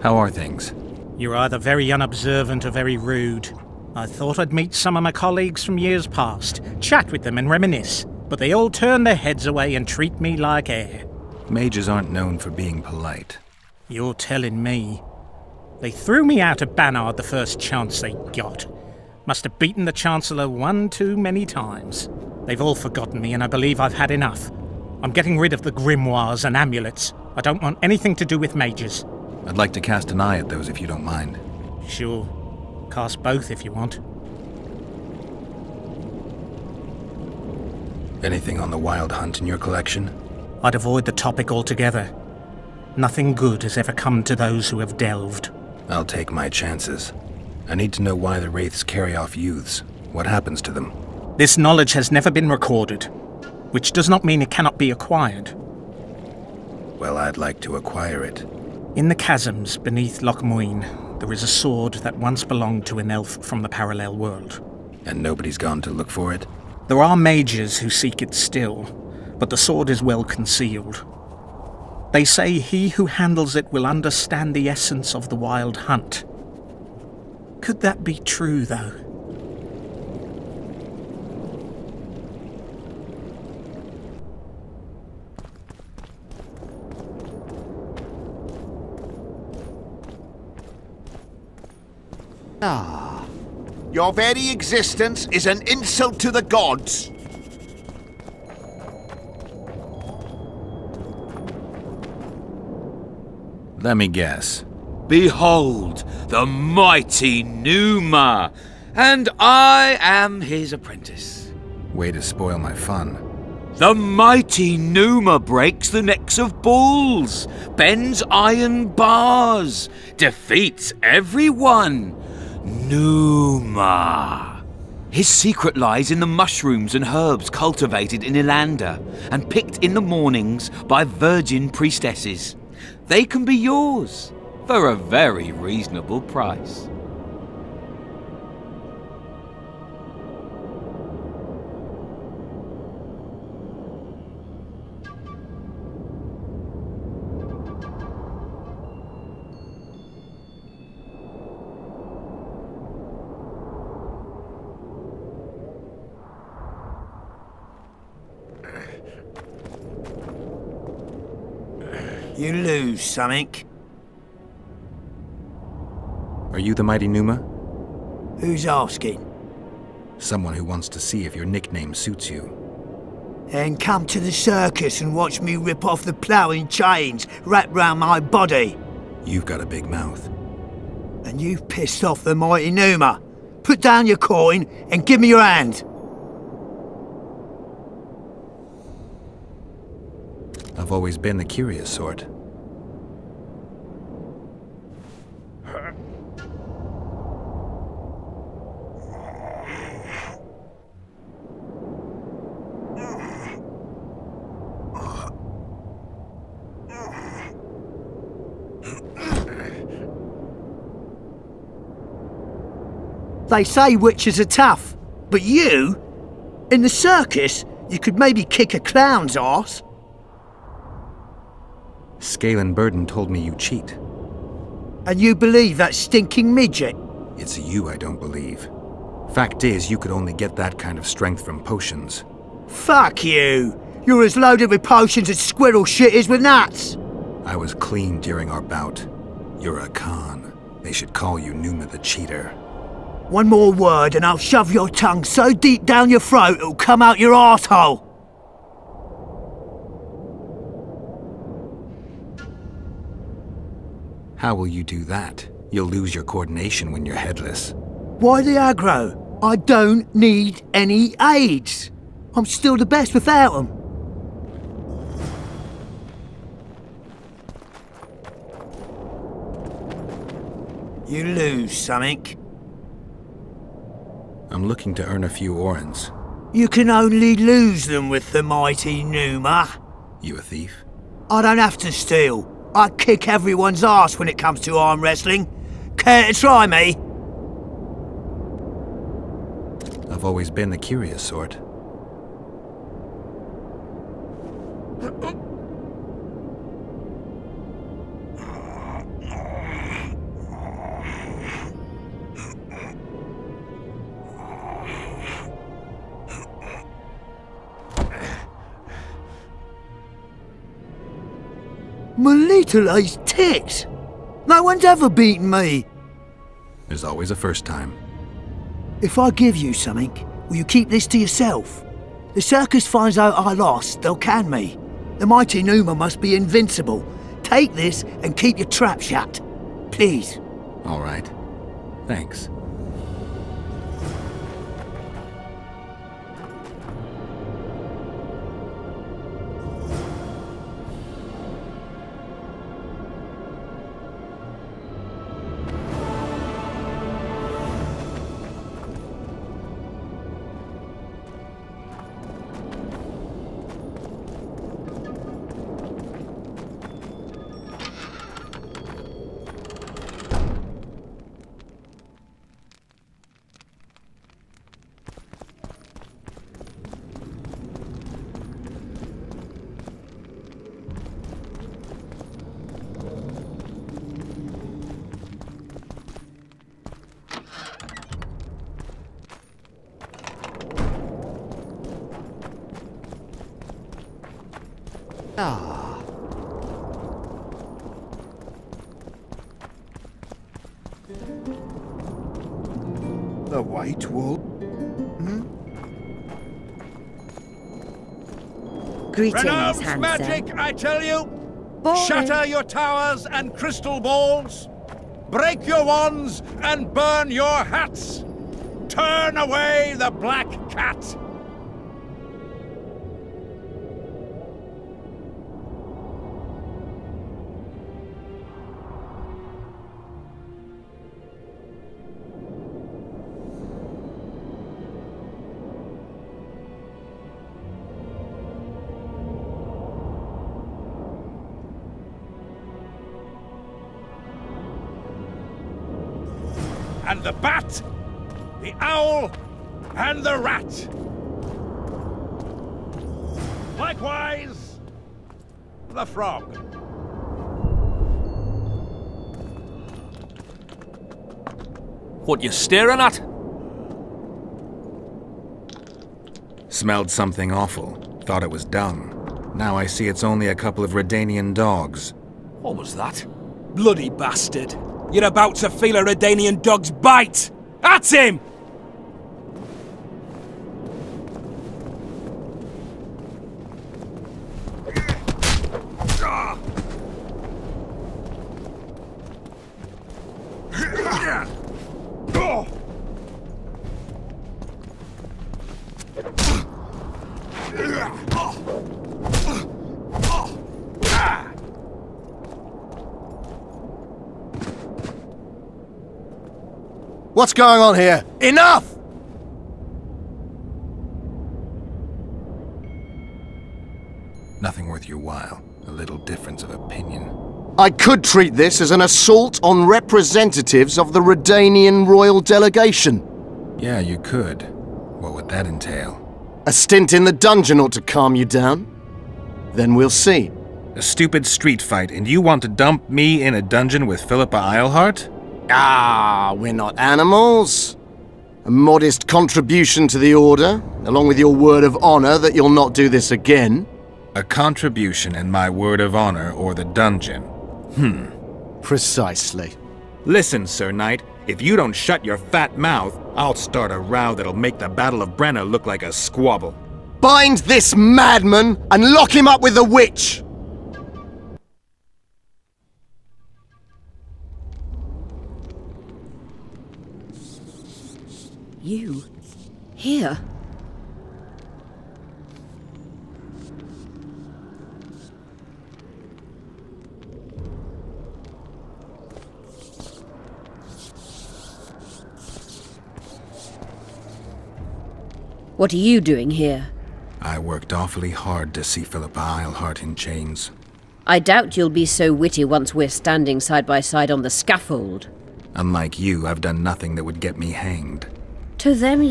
How are things? You're either very unobservant or very rude. I thought I'd meet some of my colleagues from years past, chat with them and reminisce, but they all turn their heads away and treat me like air. Mages aren't known for being polite. You're telling me. They threw me out of Banard the first chance they got. Must have beaten the Chancellor one too many times. They've all forgotten me and I believe I've had enough. I'm getting rid of the grimoires and amulets. I don't want anything to do with mages. I'd like to cast an eye at those if you don't mind. Sure. Cast both if you want. Anything on the Wild Hunt in your collection? I'd avoid the topic altogether. Nothing good has ever come to those who have delved. I'll take my chances. I need to know why the Wraiths carry off youths. What happens to them? This knowledge has never been recorded, which does not mean it cannot be acquired. Well, I'd like to acquire it. In the chasms beneath Loch Muin, there is a sword that once belonged to an elf from the parallel world. And nobody's gone to look for it? There are mages who seek it still, but the sword is well concealed. They say he who handles it will understand the essence of the Wild Hunt. Could that be true, though? Ah. Your very existence is an insult to the gods. Let me guess. Behold, the mighty Numa, and I am his apprentice. Way to spoil my fun. The mighty Numa breaks the necks of bulls, bends iron bars, defeats everyone. Numa. His secret lies in the mushrooms and herbs cultivated in Ilander and picked in the mornings by virgin priestesses. They can be yours for a very reasonable price. You lose something. Are you the mighty Numa? Who's asking? Someone who wants to see if your nickname suits you. Then come to the circus and watch me rip off the ploughing chains wrapped round my body. You've got a big mouth. And you've pissed off the mighty Numa. Put down your coin and give me your hand. I've always been the curious sort. They say witches are tough, but you? In the circus, you could maybe kick a clown's arse. Scale Burden told me you cheat. And you believe that stinking midget? It's you I don't believe. Fact is, you could only get that kind of strength from potions. Fuck you! You're as loaded with potions as squirrel shit is with nuts! I was clean during our bout. You're a con. They should call you Numa the Cheater. One more word and I'll shove your tongue so deep down your throat it'll come out your arsehole. How will you do that? You'll lose your coordination when you're headless. Why the aggro? I don't need any aids. I'm still the best without them. You lose something. I'm looking to earn a few orens. You can only lose them with the mighty Numa. You a thief? I don't have to steal. I kick everyone's ass when it comes to arm wrestling. Care to try me? I've always been the curious sort. My little ace tits! No one's ever beaten me! There's always a first time. If I give you something, will you keep this to yourself? The circus finds out I lost, they'll can me. The mighty Numa must be invincible. Take this and keep your trap shut. Please. All right. Thanks. The white wool? Greetings, Renounce handsome. magic, I tell you! Boring. Shatter your towers and crystal balls! Break your wands and burn your hats! Turn away the black cat! And the bat, the owl, and the rat. Likewise, the frog. What you staring at? Smelled something awful. Thought it was dung. Now I see it's only a couple of Redanian dogs. What was that? Bloody bastard! You're about to feel a Redanian dog's bite! At him! What's going on here? Enough! Nothing worth your while. A little difference of opinion. I could treat this as an assault on representatives of the Redanian royal delegation. Yeah, you could. What would that entail? A stint in the dungeon ought to calm you down. Then we'll see. A stupid street fight, and you want to dump me in a dungeon with Philippa Eilhart? Ah, we're not animals. A modest contribution to the Order, along with your word of honor that you'll not do this again. A contribution and my word of honor or the dungeon. Precisely. Listen, Sir Knight, if you don't shut your fat mouth, I'll start a row that'll make the Battle of Brenna look like a squabble. Bind this madman and lock him up with the witch! You? Here? What are you doing here? I worked awfully hard to see Philippa Eilhart in chains. I doubt you'll be so witty once we're standing side by side on the scaffold. Unlike you, I've done nothing that would get me hanged. To them,